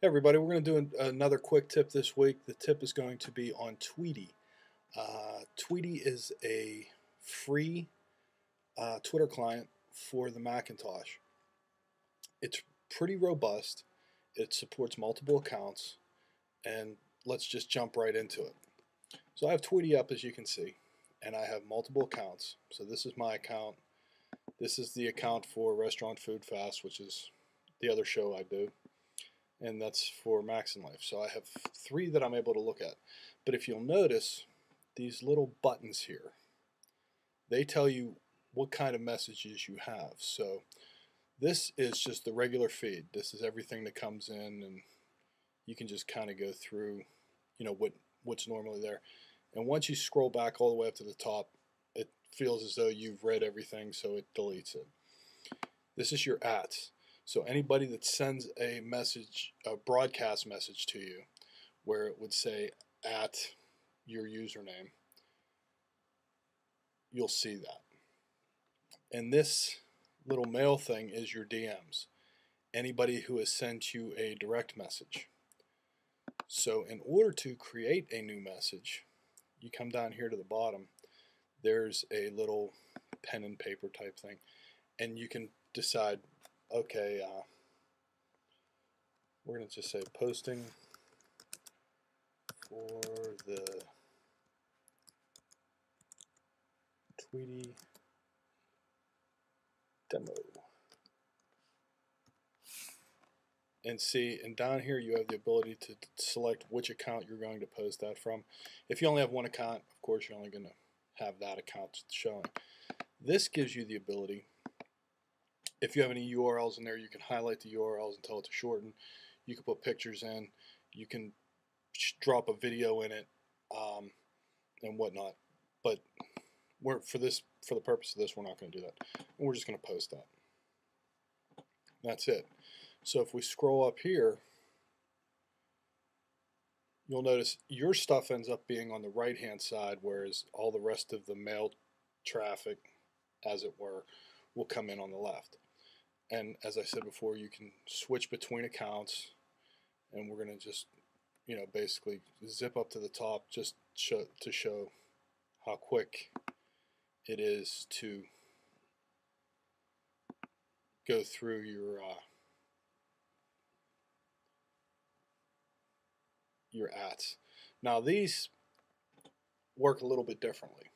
Everybody, we're going to do another quick tip this week. The tip is going to be on Tweetie. Tweetie is a free Twitter client for the Macintosh. It's pretty robust. It supports multiple accounts, and let's just jump right into it. So I have Tweetie up, as you can see, and I have multiple accounts. So this is my account. This is the account for Restaurant Food Fast, which is the other show I do. And that's for Max and Life. So I have 3 that I'm able to look at. But if you'll notice, these little buttons here, they tell you what kind of messages you have. So this is just the regular feed. This is everything that comes in, and you can just kind of go through, what's normally there. And once you scroll back all the way up to the top, it feels as though you've read everything, so it deletes it. This is your @. So anybody that sends a message, a broadcast message to you, where it would say at your username, you'll see that. And this little mail thing is your DMs. Anybody who has sent you a direct message. So in order to create a new message, you come down here to the bottom. There's a little pen and paper type thing, and you can decide, okay, we're going to just say posting for the Tweetie Demo. And see, and down here you have the ability to select which account you're going to post that from. If you only have one account, of course you're only going to have that account showing. This gives you the ability, if you have any URLs in there, you can highlight the URLs and tell it to shorten. You can put pictures in. You can drop a video in it, and whatnot. But for the purpose of this, we're not going to do that. And we're just going to post that. That's it. So if we scroll up here, you'll notice your stuff ends up being on the right-hand side, whereas all the rest of the mail traffic, as it were, will come in on the left. And as I said before, you can switch between accounts, and we're going to just, basically zip up to the top just to show how quick it is to go through your @. Now these work a little bit differently,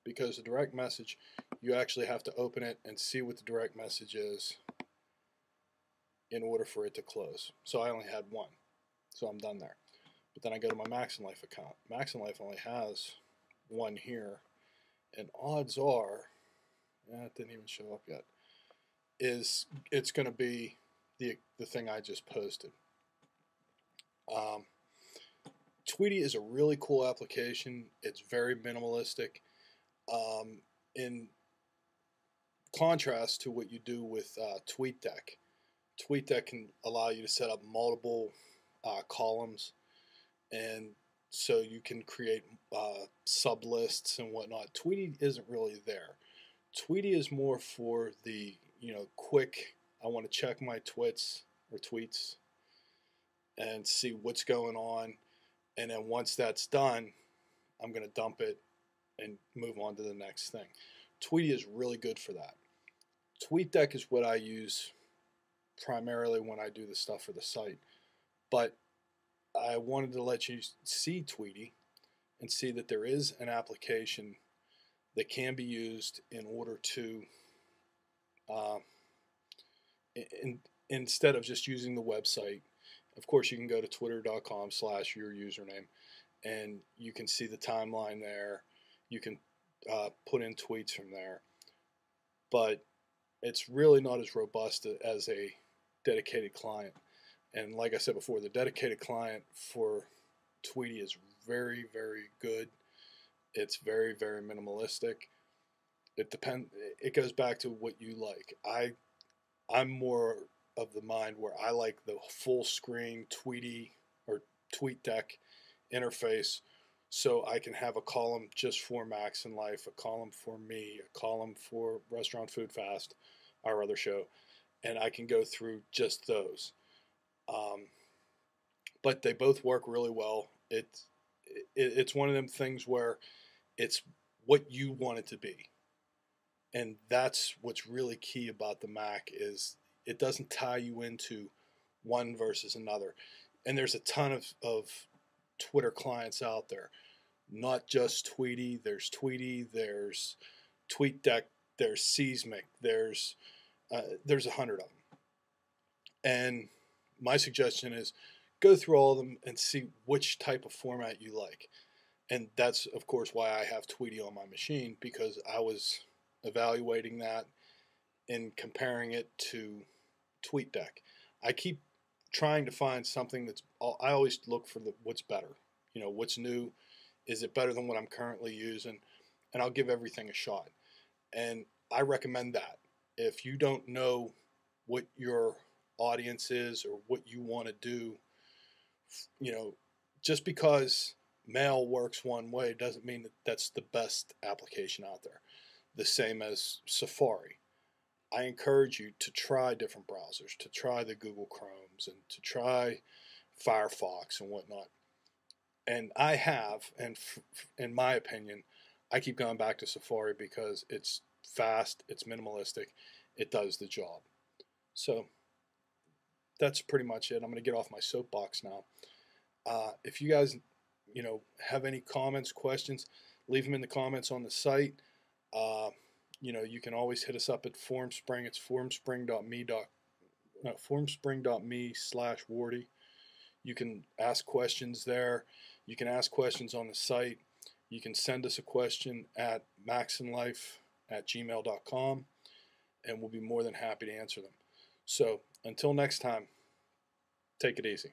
because the direct message, you actually have to open it and see what the direct message is in order for it to close. So I only had one, so I'm done there. But then I go to my Max and Life account. Max and Life only has one here, and odds are, it didn't even show up yet, it's going to be the thing I just posted. Tweetie is a really cool application. It's very minimalistic. In contrast to what you do with TweetDeck. TweetDeck can allow you to set up multiple columns, and so you can create sub lists and whatnot. Tweetie isn't really there. Tweetie is more for the quick, I want to check my tweets and see what's going on, and then once that's done, I'm going to dump it and move on to the next thing. Tweetie is really good for that. TweetDeck is what I use primarily when I do the stuff for the site, but I wanted to let you see Tweetie and see that there is an application that can be used in order to, instead of just using the website. Of course, you can go to twitter.com/your-username, and you can see the timeline there. You can put in tweets from there, but it's really not as robust as a dedicated client. And like I said before, the dedicated client for Tweetie is very, very good. It's very, very minimalistic. It goes back to what you like. I'm more of the mind where I like the full screen Tweetie or TweetDeck interface, so I can have a column just for Max and Life, a column for me, a column for Restaurant Food Fast, our other show, and I can go through just those. but they both work really well. It's one of them things where it's what you want it to be, and that's what's really key about the Mac is it doesn't tie you into one versus another. And there's a ton of Twitter clients out there, not just Tweetie. Tweetie, there's TweetDeck, there's Seismic, there's 100 of them. And my suggestion is go through all of them and see which type of format you like. And that's, of course, why I have Tweetie on my machine, because I was evaluating that and comparing it to TweetDeck. I keep trying to find something that's, I always look for what's better. You know, what's new? Is it better than what I'm currently using? And I'll give everything a shot. And I recommend that. If you don't know what your audience is or what you want to do, you know, just because mail works one way doesn't mean that that's the best application out there. The same as Safari. I encourage you to try different browsers, to try the Google Chromes and to try Firefox and whatnot. And I have, and in my opinion, I keep going back to Safari because it's fast, it's minimalistic, it does the job. So that's pretty much it. I'm going to get off my soapbox now. If you guys, have any comments, questions, leave them in the comments on the site. You can always hit us up at Formspring. It's formspring.me/Wardy. You can ask questions there. You can ask questions on the site. You can send us a question at maxandlife@gmail.com, and we'll be more than happy to answer them. So until next time, take it easy.